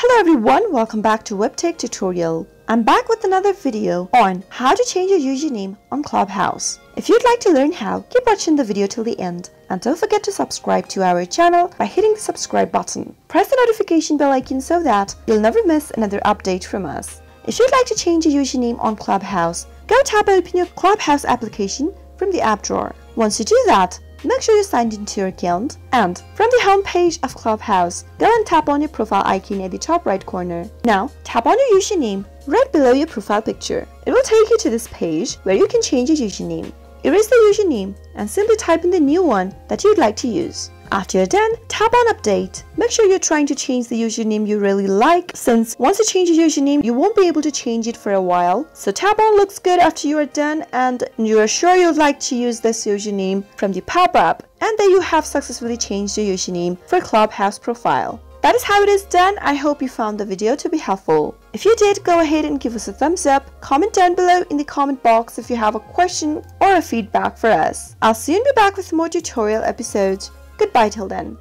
Hello everyone, welcome back to Webtech Tutorial. I'm back with another video on how to change your username on Clubhouse. If you'd like to learn how, keep watching the video till the end. And don't forget to subscribe to our channel by hitting the subscribe button. Press the notification bell icon so that you'll never miss another update from us. If you'd like to change your username on Clubhouse, go tap open your Clubhouse application from the app drawer. Once you do that, make sure you're signed into your account, and from the home page of Clubhouse, go and tap on your profile icon at the top right corner. Now, tap on your username right below your profile picture. It will take you to this page where you can change your username. Erase the username and simply type in the new one that you'd like to use. After you're done, tap on update. Make sure you're trying to change the username you really like, since once you change your username, you won't be able to change it for a while. So tap on looks good after you are done and you are sure you'd like to use this username from the pop-up, and then you have successfully changed your username for Clubhouse profile. That is how it is done. I hope you found the video to be helpful. If you did, go ahead and give us a thumbs up. Comment down below in the comment box if you have a question or a feedback for us. I'll soon be back with more tutorial episodes. Goodbye till then.